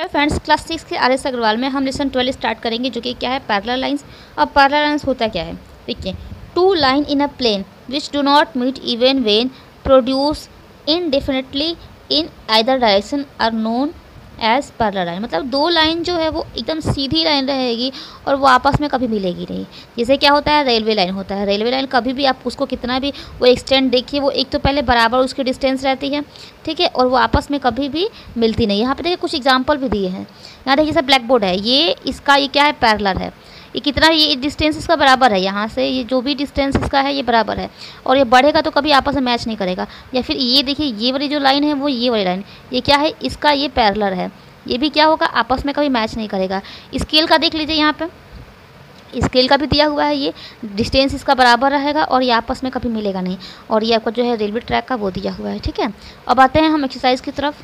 Friends, class 6 के R S Agarwal में हम लेसन 12 स्टार्ट करेंगे, जो कि क्या है पैरेलल लाइंस। अब पैरेलल लाइंस होता क्या है, देखिए, two line in a plane which do not meet even when produce indefinitely in either direction are known as parallel line. मतलब दो लाइन जो है वो एकदम सीधी लाइन रहेगी और वो आपस में कभी मिलेगी नहीं। जैसे क्या होता है, रेलवे लाइन होता है। रेलवे लाइन कभी भी आप उसको कितना भी वो एक्सटेंड देखिए, वो एक तो पहले बराबर उसकी डिस्टेंस रहती है, ठीक है, और वो आपस में कभी भी मिलती नहीं। यहाँ पे देखिए कुछ एग्जांपल भी दिए हैं। यहाँ देखिए जैसे ब्लैक बोर्ड है, ये इसका ये क्या है, पैरेलल है। ये कितना, ये डिस्टेंस इसका बराबर है, यहाँ से ये जो भी डिस्टेंस इसका है ये बराबर है, और ये बढ़ेगा तो कभी आपस में मैच नहीं करेगा। या फिर ये देखिए, ये वाली जो लाइन है वो ये वाली लाइन, ये क्या है, इसका ये पैरेलल है, ये भी क्या होगा, आपस में कभी मैच नहीं करेगा। स्केल का देख लीजिए, यहाँ पे स्केल का भी दिया हुआ है, ये डिस्टेंस इसका बराबर रहेगा और ये आपस में कभी मिलेगा नहीं। और ये आपका जो है रेलवे ट्रैक का वो दिया हुआ है, ठीक है। अब आते हैं हम एक्सरसाइज की तरफ।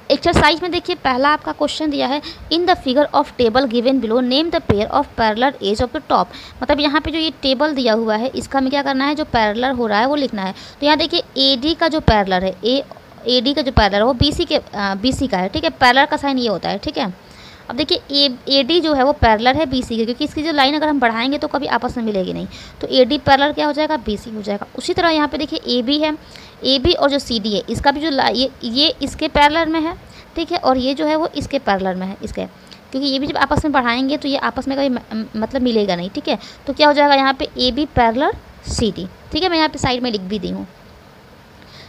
एक्सरसाइज में देखिए पहला आपका क्वेश्चन दिया है, in the figure of table given below name the pair of parallel edge of the top. मतलब यहाँ पे जो ये टेबल दिया हुआ है इसका हमें क्या करना है, जो पैरेलल हो रहा है वो लिखना है। तो यहाँ देखिए एडी का जो पैरेलल है, एडी का जो पैरेलल है वो बीसी का है, ठीक है। पैरेलल का साइन ये होता है, ठीक है। अब देखिए एडी जो है वो पैरेलल है बीसी के, क्योंकि इसकी जो लाइन अगर हम बढ़ाएंगे तो कभी आपस में मिलेगी नहीं। तो एडी पैरेलल क्या हो जाएगा, बीसी हो जाएगा। उसी तरह यहाँ पे देखिए एबी है, एबी और जो सीडी है इसका भी जो ये इसके पैरेलल में है, ठीक है, और ये जो है वो इसके पैरेलल में है, इसके, क्योंकि ये भी जब आपस में बढ़ाएंगे तो ये आपस में कभी मतलब मिलेगा नहीं, ठीक है। तो क्या हो जाएगा यहाँ पे एबी पैरेलल सीडी, ठीक है। मैं यहाँ पे साइड में लिख भी दी हूँ।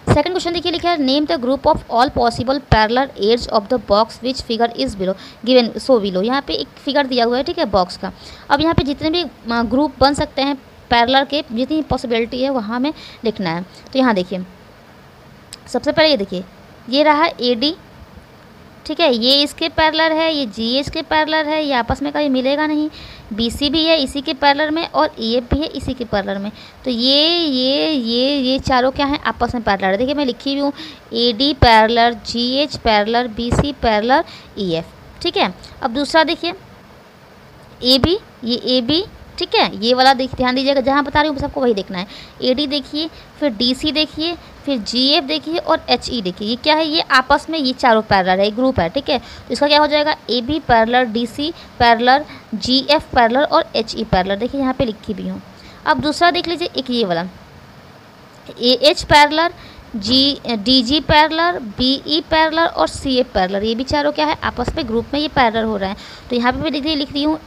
सेकंड क्वेश्चन देखिए, लिखा है name the group of all possible parallel edge of the box which figure is below given so below. यहाँ पे एक फिगर दिया हुआ है, ठीक है, बॉक्स का। अब यहाँ पे जितने भी ग्रुप बन सकते हैं पैरेलल के, जितनी पॉसिबिलिटी है वहाँ हमें लिखना है। तो यहाँ देखिए सबसे पहले ये देखिए, ये रहा एडी, ठीक है, ये इसके पैरेलल है, ये जी इसके पैरेलल है, ये आपस में कभी मिलेगा नहीं। बीसी भी है इसी के पैरेलल में और एफ भी है इसी के पैरेलल में। तो ये चारों क्या हैं, आपस में पैरेलल है। देखिए मैं लिखी हुई हूँ, AD parallel, GH parallel, BC parallel, EF, ठीक है। अब दूसरा देखिए एबी, ये एबी, ठीक है, ये वाला ध्यान दीजिएगा, जहाँ बता रही हूँ सबको वही देखना है। एडी देखिए, फिर डीसी देखिए, फिर जीएफ देखिए और एचई देखिए। ये क्या है, ये आपस में ये चारों पैरेलल है, ग्रुप है, ठीक है। तो इसका क्या हो जाएगा, AB parallel, DC parallel, GF parallel और एचई पैरेलल। देखिए यहाँ पे लिखी भी हूँ। अब दूसरा देख लीजिए, एक ये वाला AH parallel, DG parallel, BE parallel और सीएफ पैरेलल। ये भी चारों क्या है, आपस में ग्रुप में ये पैरेलल हो रहे हैं। तो यहाँ पे मैं लिख रही हूँ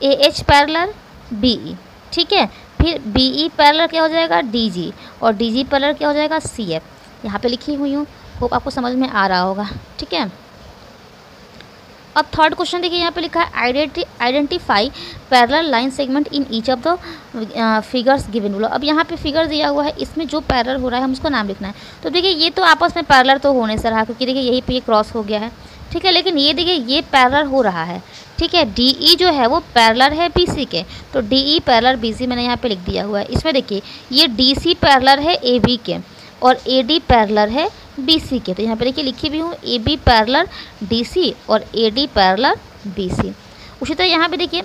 एएच पैरेलल बीई, ठीक है। फिर बीई पैरेलल क्या हो जाएगा, डीजी, और डीजी पैरेलल क्या हो जाएगा, सीएफ। यहाँ पे लिखी हुई हूँ, होप आपको समझ में आ रहा होगा, ठीक है। अब थर्ड क्वेश्चन देखिए, यहाँ पे लिखा है identify parallel line segment in each of the figures given below. अब यहाँ पे फिगर दिया हुआ है, इसमें जो पैरेलल हो रहा है हम उसको नाम लिखना है। तो देखिए ये तो आपस में पैरेलल तो होने से रहा, क्योंकि देखिए यहीं पे ये क्रॉस हो गया है, ठीक है। लेकिन ये देखिए ये पैरेलल हो रहा है, ठीक है। डीई जो है वो पैरेलल है बीसी के, तो डीई पैरेलल बीसी मैंने यहाँ पे लिख दिया हुआ है। इसमें देखिए ये डीसी पैरेलल है एबी के और एडी पैरेलल है बीसी के। तो यहाँ पे देखिए लिखी भी हूँ, एबी पैरेलल डीसी और एडी पैरेलल बीसी। उसी तरह यहाँ पे देखिए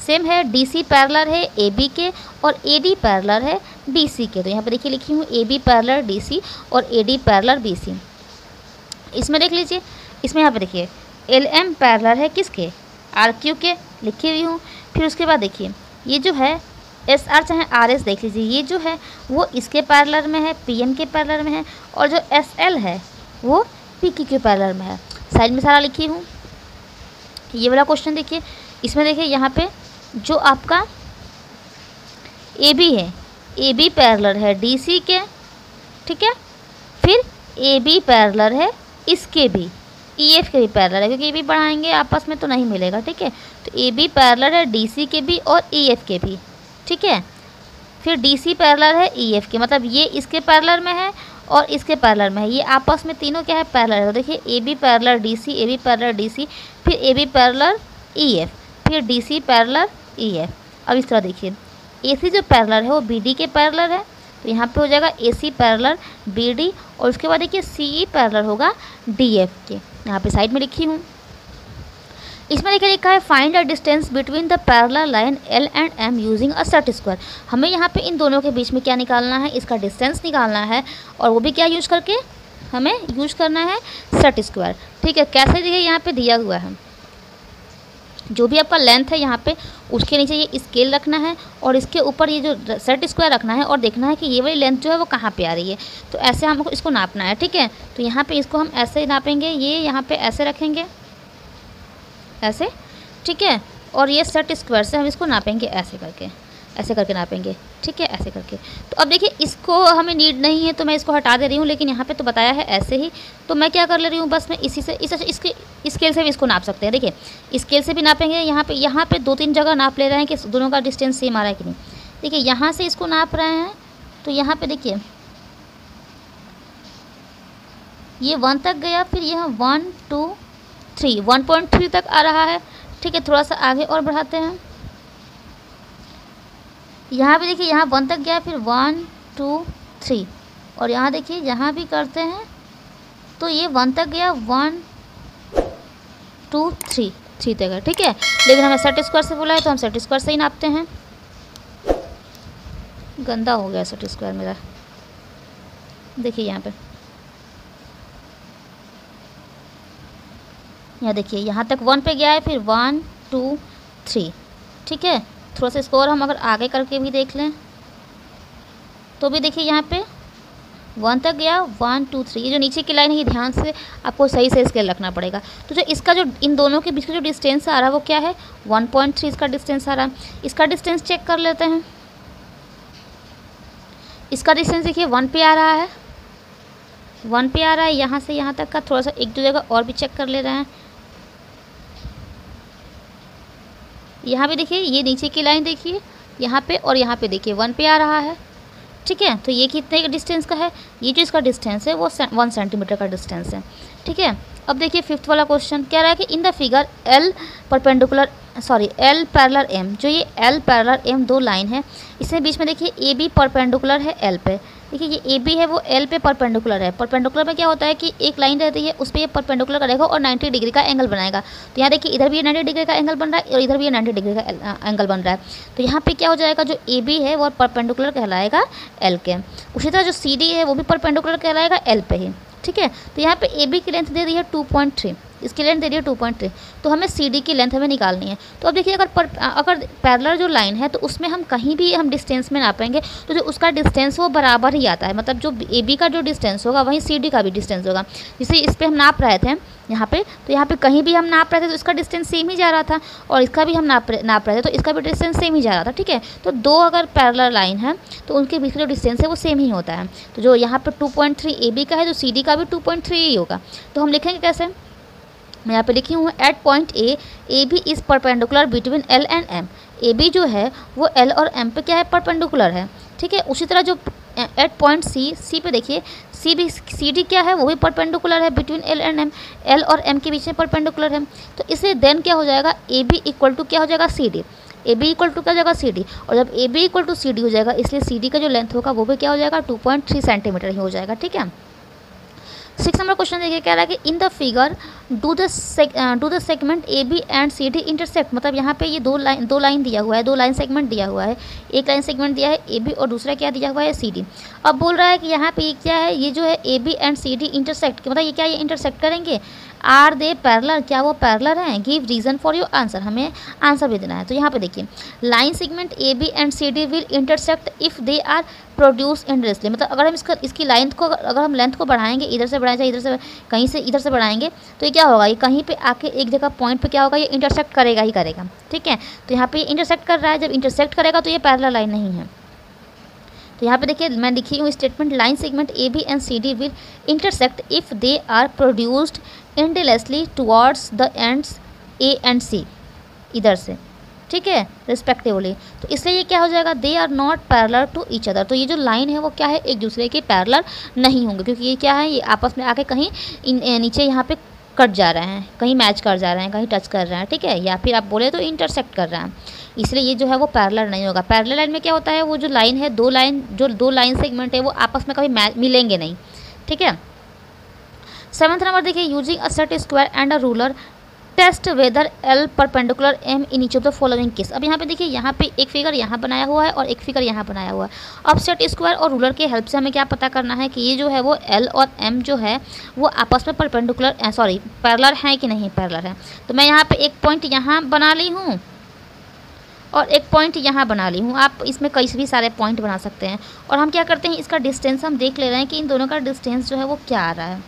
सेम है, डीसी पैरेलल है एबी के और एडी पैरेलल है बीसी के। तो यहाँ पे देखिए लिखी हूँ एबी पैरेलल डीसी और एडी पैरेलल बीसी। इसमें देख लीजिए, इसमें यहाँ पे देखिए एलएम पैरेलल है किसके, आरक्यू के, लिखी हुई हूँ। फिर उसके बाद देखिए ये जो है एसआर चाहे आरएस देख लीजिए, ये जो है वो इसके पैरेलल में है, पीएम के पैरेलल में है, और जो एसएल है वो पीक्यू के पैरेलल में है। साइड में सारा लिखी हूँ। ये वाला क्वेश्चन देखिए, इसमें देखिए यहाँ पे जो आपका एबी है, एबी पैरेलल है डीसी के, ठीक है। फिर एबी पैरेलल है इसके भी, ईएफ के भी पैरेलल है, क्योंकि ये भी बढ़ाएंगे आपस में तो नहीं मिलेगा, ठीक है। तो एबी पैरेलल है डीसी के भी और ईएफ के भी, ठीक है। फिर डीसी पैरेलल है ईएफ के, मतलब ये इसके पैरेलल में है और इसके पैरेलल में है, ये आपस में तीनों क्या है, पैरेलल है। तो देखिए AB parallel DC, AB parallel DC, फिर एबी पैरेलल ईएफ, फिर डीसी पैरेलल ईएफ। अब इस तरह देखिए एसी जो पैरेलल है वो बीडी के पैरेलल है, तो यहाँ पे हो जाएगा एसी पैरेलल बीडी, और उसके बाद देखिए सीई पैरेलल होगा डीएफ के। यहाँ पे साइड में लिखी हूँ। इसमें देखिए लिखा है find the distance between the parallel line L and am using a set square. हमें यहाँ पे इन दोनों के बीच में क्या निकालना है, इसका डिस्टेंस निकालना है, और वो भी क्या यूज करके, हमें यूज करना है सेट स्क्वायर। ठीक है, कैसे देखिए यहाँ पे दिया हुआ है, जो भी आपका लेंथ है यहाँ पे उसके नीचे ये स्केल रखना है और इसके ऊपर ये जो सेट स्क्वायर रखना है और देखना है कि ये वाली लेंथ जो है वो कहाँ पे आ रही है। तो ऐसे हमको इसको नापना है। ठीक है, तो यहाँ पे इसको हम ऐसे ही नापेंगे, ये यहाँ पे ऐसे रखेंगे ऐसे। ठीक है, और ये सेट स्क्वायर से हम इसको नापेंगे ऐसे करके, ऐसे करके नापेंगे। ठीक है, ऐसे करके। तो अब देखिए इसको हमें नीड नहीं है तो मैं इसको हटा दे रही हूँ, लेकिन यहाँ पे तो बताया है ऐसे ही, तो मैं क्या कर ले रही हूँ, बस मैं इसी से इसके स्केल से भी इसको नाप सकते हैं। देखिए स्केल से भी नापेंगे, यहाँ पे 2-3 जगह नाप ले रहे हैं कि दोनों का डिस्टेंस सेम आ रहा है कि नहीं। देखिए यहाँ से इसको नाप रहे हैं तो यहाँ पे देखिए ये 1 तक गया, फिर यहाँ 1 2 3 1.3 तक आ रहा है। ठीक है, थोड़ा सा आगे और बढ़ाते हैं, यहाँ भी देखिए यहाँ 1 तक गया, फिर 1 2 3, और यहाँ देखिए यहाँ भी करते हैं तो ये 1 तक गया, 1 2 3 3 तक है। ठीक है, लेकिन हमें सेट स्क्वायर से बोला है तो हम सेट स्क्वायर से ही नापते हैं। गंदा हो गया सेट स्क्वायर मेरा, देखिए यहाँ पे, यहाँ देखिए यहाँ तक 1 पे गया है, फिर 1 2 3। ठीक है, थोड़ा सा इसको और हम अगर आगे करके भी देख लें तो भी देखिए यहाँ पे 1 तक गया, 1 2 3। ये जो नीचे की लाइन है ये ध्यान से आपको सही से स्केल रखना पड़ेगा। तो जो इसका जो इन दोनों के बीच का जो डिस्टेंस आ रहा है वो क्या है, 1.3 इसका डिस्टेंस आ रहा है। इसका डिस्टेंस चेक कर लेते हैं। इसका डिस्टेंस देखिए 1 पे आ रहा है, 1 पे आ रहा है। यहाँ से यहाँ तक का थोड़ा सा 1-2 जगह और भी चेक कर ले रहे हैं। यहाँ भी देखिए ये नीचे की लाइन देखिए यहाँ पे, और यहाँ पे देखिए 1 पे आ रहा है। ठीक है, तो ये कितने डिस्टेंस का है, ये जो इसका डिस्टेंस है वो 1 सेंटीमीटर का डिस्टेंस है। ठीक है, अब देखिए 5th वाला क्वेश्चन कह रहा है कि in the figure L parallel M, जो ये एल पैरेलल एम 2 लाइन है, इसमें बीच में देखिए ए बी परपेंडिकुलर है एल पे। देखिए ये ए बी है वो एल पे परपेंडिकुलर है। परपेंडिकुलर में क्या होता है कि एक लाइन रहती है उस पर ये परपेंडिकुलर करेगा और 90 डिग्री का एंगल बनाएगा। तो यहाँ देखिए इधर भी ये 90 डिग्री का एंगल बन रहा है और इधर भी ये 90 डिग्री का एंगल बन रहा है। तो यहाँ पे क्या हो जाएगा, जो ए बी है वो परपेंडिकुलर कहलाएगा एल के। उसी तरह जो सी डी है वो भी परपेंडिकुलर कहलाएगा एल पे ही। ठीक है, तो यहाँ पे ए बी की लेंथ दे दी है 2.3, इसकी लेंथ दे दी है 2.3, तो हमें सी डी की लेंथ हमें निकालनी है। तो अब देखिए अगर पैरेलल जो लाइन है तो उसमें हम कहीं भी हम डिस्टेंस में नापेंगे तो जो उसका डिस्टेंस वो बराबर ही आता है। मतलब जो ए बी का जो डिस्टेंस होगा वहीं सी डी का भी डिस्टेंस होगा। जैसे इस पर हम नाप रहे थे यहाँ पे, तो यहाँ पे कहीं भी हम नाप रहे थे तो इसका डिस्टेंस सेम ही जा रहा था, और इसका भी हम नाप रहे थे तो इसका भी डिस्टेंस सेम ही जा रहा था। ठीक है, तो 2 अगर पैरेलल लाइन है तो उनके बीच का जो डिस्टेंस है वो सेम ही होता है। तो जो यहाँ पर 2.3 ए बी का है तो सी डी का भी 2.3 ही होगा। तो हम लिखेंगे कैसे, मैं यहाँ पे लिखी हूँ at point A B is perpendicular between L and M. A B जो है वो एल और एम पे क्या है, परपेंडिकुलर है। ठीक है, उसी तरह जो एट पॉइंट सी पे देखिए सी डी क्या है, वो भी परपेंडिकुलर है between L and M, L और एम के बीच में परपेंडिकुलर है। तो इसलिए देन क्या हो जाएगा, ए बी इक्वल टू क्या हो जाएगा, C D. A B equal to क्या हो जाएगा, सी डी, और जब A B equal to C D हो जाएगा इसलिए सी डी का जो लेंथ होगा वो भी क्या हो जाएगा, 2.3 सेंटीमीटर ही हो जाएगा। ठीक है, 6 नंबर क्वेश्चन देखिए कह रहा है कि in the figure do the segment A B and C D intersect. मतलब यहाँ पे ये दो लाइन दिया हुआ है, 2 लाइन सेगमेंट दिया हुआ है। एक लाइन सेगमेंट दिया है ए बी और दूसरा क्या दिया हुआ है, सी डी। अब बोल रहा है कि यहाँ पे क्या है, ये जो है A B and C D intersect, मतलब ये क्या, ये इंटरसेक्ट करेंगे। आर दे पैरेलल, क्या वो पैरेलल हैं। Give reason for your answer, हमें आंसर भी देना है। तो यहाँ पे देखिए line segment A B and C D will intersect if they are produce industry. मतलब अगर हम इसकी लाइन को अगर हम लेंथ को बढ़ाएंगे, इधर से बढ़ाएं चाहे इधर से, कहीं से इधर से बढ़ाएंगे तो ये क्या होगा, ये कहीं पे आके एक जगह पॉइंट पे क्या होगा, ये इंटरसेक्ट करेगा ही करेगा। ठीक है, तो यहाँ पे ये इंटरसेक्ट कर रहा है, जब इंटरसेक्ट करेगा तो ये पैरेलल लाइन नहीं है। तो यहाँ पे देखिए मैं लिखी हूँ statement, line segment A B and C D will intersect if they are produced endlessly towards the ends A and C, इधर से। ठीक है, रिस्पेक्टिवली। तो इसलिए ये क्या हो जाएगा, they are not parallel to each other. तो ये जो लाइन है वो क्या है, एक दूसरे के पैरेलल नहीं होंगे, क्योंकि ये क्या है, ये आपस में आके कहीं नीचे यहाँ पे कट जा रहे हैं, कहीं मैच कर जा रहे हैं, कहीं टच कर रहे हैं। ठीक है, या फिर आप बोले तो इंटरसेक्ट कर रहे हैं, इसलिए ये जो है वो पैरेलल नहीं होगा। पैरेलल लाइन में क्या होता है, वो जो लाइन है, दो लाइन सेगमेंट है वो आपस में कभी मिलेंगे नहीं। ठीक है, 7th नंबर देखिए using a set square and a ruler test whether L perpendicular M in each of the following case. अब यहाँ पे देखिए, यहाँ पे एक फिगर यहाँ बनाया हुआ है और एक फिगर यहाँ बनाया हुआ है। अब सेट स्क्वायर और रूलर के हेल्प से हमें क्या पता करना है कि ये जो है वो एल और एम जो है वो आपस में परपेंडिकुलर पैरेलल हैं कि नहीं पैरेलल हैं। तो मैं यहाँ पे एक पॉइंट यहाँ बना ली हूँ और एक पॉइंट यहाँ बना ली हूँ। आप इसमें कई भी सारे पॉइंट बना सकते हैं। और हम क्या करते हैं, इसका डिस्टेंस हम देख ले रहे हैं कि इन दोनों का डिस्टेंस जो है वो क्या आ रहा है।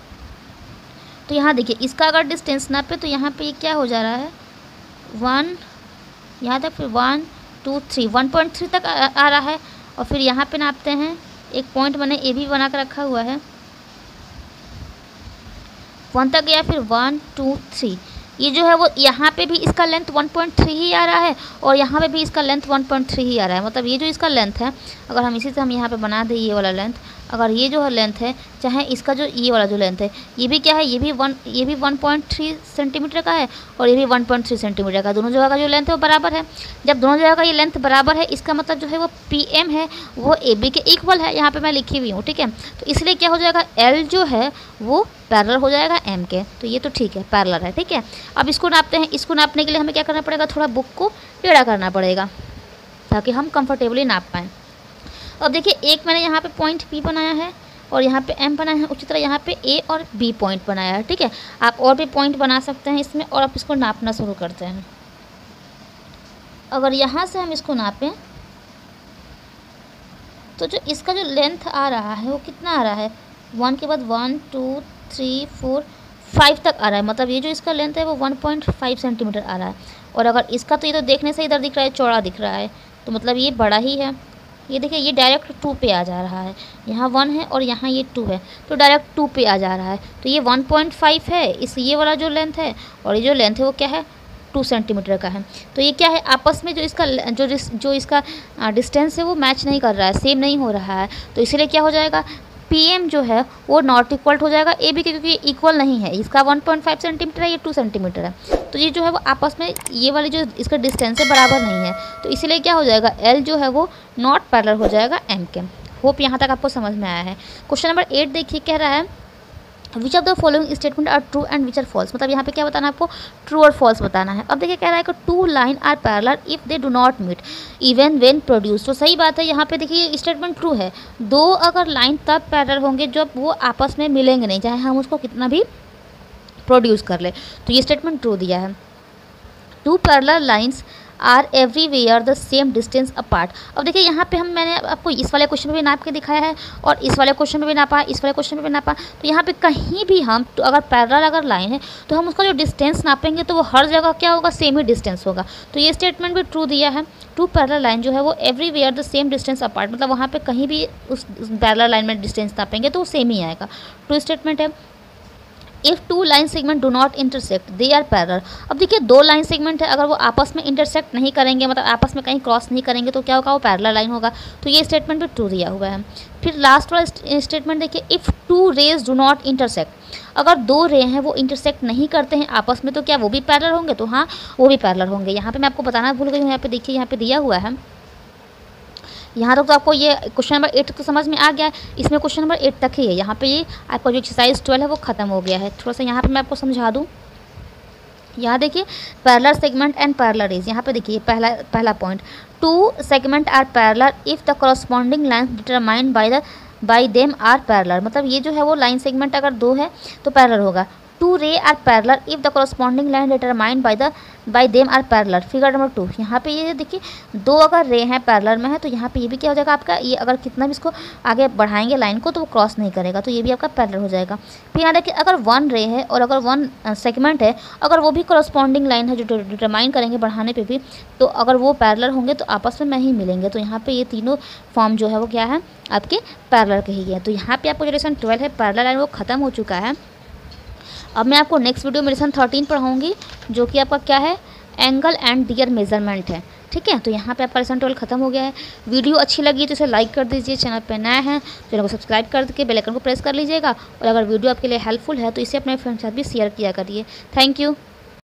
तो यहाँ देखिए, इसका अगर डिस्टेंस नापे तो यहाँ पे ये क्या हो जा रहा है 1, यहाँ तक फिर 1 2 3 1.3 तक आ रहा है। और फिर यहाँ पे नापते हैं, एक पॉइंट मैंने ए भी बना कर रखा हुआ है, 1 तक गया, फिर 1 2 3। ये जो है वो यहाँ पे भी इसका लेंथ 1.3 ही आ रहा है और यहाँ पे भी इसका लेंथ 1.3 ही आ रहा है। मतलब ये जो इसका लेंथ है, अगर हम इसी से हम यहाँ पे बना दें ये वाला लेंथ, अगर ये जो है लेंथ है, चाहे इसका जो ये वाला जो लेंथ है, ये भी क्या है, ये भी 1.3 सेंटीमीटर का है और ये भी 1.3 सेंटीमीटर का। दोनों जगह का जो लेंथ है वो बराबर है। जब दोनों जगह का ये लेंथ बराबर है, इसका मतलब जो है वो PM है वो AB के इक्वल है। यहाँ पे मैं लिखी हुई हूँ, ठीक है। तो इसलिए क्या हो जाएगा, L जो है वो पैरेलल हो जाएगा M के। तो ये तो ठीक है, पैरेलल है, ठीक है। अब इसको नापते हैं। इसको नापने के लिए हमें क्या करना पड़ेगा, थोड़ा बुक को टेढ़ा करना पड़ेगा ताकि हम कंफर्टेबली नाप पाएँ। अब देखिए, एक मैंने यहाँ पे पॉइंट P बनाया है और यहाँ पे M बनाया है, उसी तरह यहाँ पे A और B पॉइंट बनाया है, ठीक है। आप और भी पॉइंट बना सकते हैं इसमें और आप इसको नापना शुरू करते हैं। अगर यहाँ से हम इसको नापें तो जो इसका जो लेंथ आ रहा है वो कितना आ रहा है, 1 के बाद 1 2 3 4 5 तक आ रहा है। मतलब ये जो इसका लेंथ है वो 1.5 सेंटीमीटर आ रहा है। और अगर इसका तो ये तो देखने से इधर दिख रहा है चौड़ा दिख रहा है, तो मतलब ये बड़ा ही है। ये देखिए, ये डायरेक्ट 2 पे आ जा रहा है, यहाँ 1 है और यहाँ ये 2 है, तो डायरेक्ट 2 पे आ जा रहा है। तो ये 1.5 है इस ये वाला जो लेंथ है, और ये जो लेंथ है वो क्या है 2 सेंटीमीटर का है। तो ये क्या है, आपस में जो इसका डिस्टेंस है वो मैच नहीं कर रहा है, सेम नहीं हो रहा है। तो इसलिए क्या हो जाएगा, PM जो है वो नॉट इक्वल हो जाएगा AB के, क्योंकि इक्वल नहीं है। इसका 1.5 सेंटीमीटर है, ये 2 सेंटीमीटर है। तो ये जो है वो आपस में ये वाली जो इसका डिस्टेंस है बराबर नहीं है। तो इसीलिए क्या हो जाएगा, L जो है वो नॉट पैरेलल हो जाएगा M के। होप यहाँ तक आपको समझ में आया है। क्वेश्चन नंबर 8 देखिए, कह रहा है which of the following statement are true and which are false. मतलब यहाँ पे क्या बताना है आपको, ट्रू और फॉल्स बताना है। अब देखिए, कह रहा है कि 2 line are parallel if they do not meet even when produce. तो सही बात है, यहाँ पे देखिए स्टेटमेंट ट्रू है। 2 अगर लाइन तब पैरेलल होंगे जब वो आपस में मिलेंगे नहीं, चाहे हम उसको कितना भी प्रोड्यूस कर ले। तो ये स्टेटमेंट ट्रू दिया है। 2 parallel lines are everywhere the same distance apart. अब देखिए, यहाँ पे मैंने आपको इस वाले क्वेश्चन में भी नाप के दिखाया है और इस वाले क्वेश्चन में भी नापा, इस वाले क्वेश्चन में भी नापा। तो यहाँ पे कहीं भी हम तो अगर पैरेलल अगर लाइन है तो हम उसका जो डिस्टेंस नापेंगे तो वो हर जगह क्या होगा, सेम ही डिस्टेंस होगा। तो ये स्टेटमेंट भी ट्रू दिया है। 2 पैरेलल लाइन जो है वो everywhere the same distance apart, मतलब वहाँ पे कहीं भी उस पैरेलल लाइन में डिस्टेंस नापेंगे तो वो सेम ही आएगा। ट्रू स्टेटमेंट है। If 2 line segment do not intersect they are parallel. अब देखिए, 2 लाइन सेगमेंट है, अगर वो आपस में इंटरसेक्ट नहीं करेंगे, मतलब आपस में कहीं क्रॉस नहीं करेंगे, तो क्या होगा, वो पैरेलल लाइन होगा। तो ये स्टेटमेंट भी ट्रू दिया हुआ है। फिर लास्ट वाला स्टेटमेंट देखिए, if 2 rays do not intersect. अगर 2 रे हैं वो इंटरसेक्ट नहीं करते हैं आपस में, तो क्या वो भी पैरेलल होंगे। तो हाँ, वो भी पैरेलल होंगे। यहाँ पर मैं आपको बताना भूल गई हूँ, यहाँ पे देखिए, यहाँ पे दिया हुआ है। यहाँ तक तो आपको ये क्वेश्चन नंबर 8 तो समझ में आ गया है। इसमें क्वेश्चन नंबर 8 तक ही है। यहाँ पे ये आपका जो एक्सरसाइज 12 है वो खत्म हो गया है। थोड़ा सा यहाँ पे मैं आपको समझा दूँ। यहाँ देखिए, parallel segment and parallel rays. यहाँ पे देखिए पहला point, 2 segment are parallel if the corresponding line determined by them are parallel. मतलब ये जो है वो लाइन सेगमेंट अगर 2 है तो पैरेलल होगा। 2 ray are parallel if the corresponding line determined by them are parallel. Figure number 2, यहाँ पे ये देखिए 2 अगर रे हैं पैरेलल में है, तो यहाँ पे ये भी क्या हो जाएगा आपका, ये अगर कितना भी इसको आगे बढ़ाएंगे लाइन को तो वो क्रॉस नहीं करेगा, तो ये भी आपका पैरेलल हो जाएगा। फिर यहाँ देखिए, अगर 1 रे है और अगर 1 सेगमेंट है, अगर वो भी करस्पॉन्डिंग लाइन है जो डिटरमाइन करेंगे बढ़ाने पर भी, तो अगर वो पैरेलल होंगे तो आपस में नहीं मिलेंगे। तो यहाँ पर ये तीनों फॉर्म जो है वो क्या है, आपके पैरेलल के ही है। तो यहाँ पर आपको जो लेसन 12 है पैरेलल लाइन वो ख़त्म हो चुका है। अब मैं आपको नेक्स्ट वीडियो में लेसन 13 पढ़ाऊँगी, जो कि आपका क्या है, एंगल एंड दियर मेजरमेंट है। ठीक है, तो यहाँ पे आपका लेसन 12 खत्म हो गया है। वीडियो अच्छी लगी तो इसे लाइक कर दीजिए, चैनल पे नया है चैनल को सब्सक्राइब करके बेल आइकन को प्रेस कर लीजिएगा, और अगर वीडियो आपके लिए हेल्पफुल है तो इसे अपने फ्रेंड्स के साथ भी शेयर किया करिए। Thank you.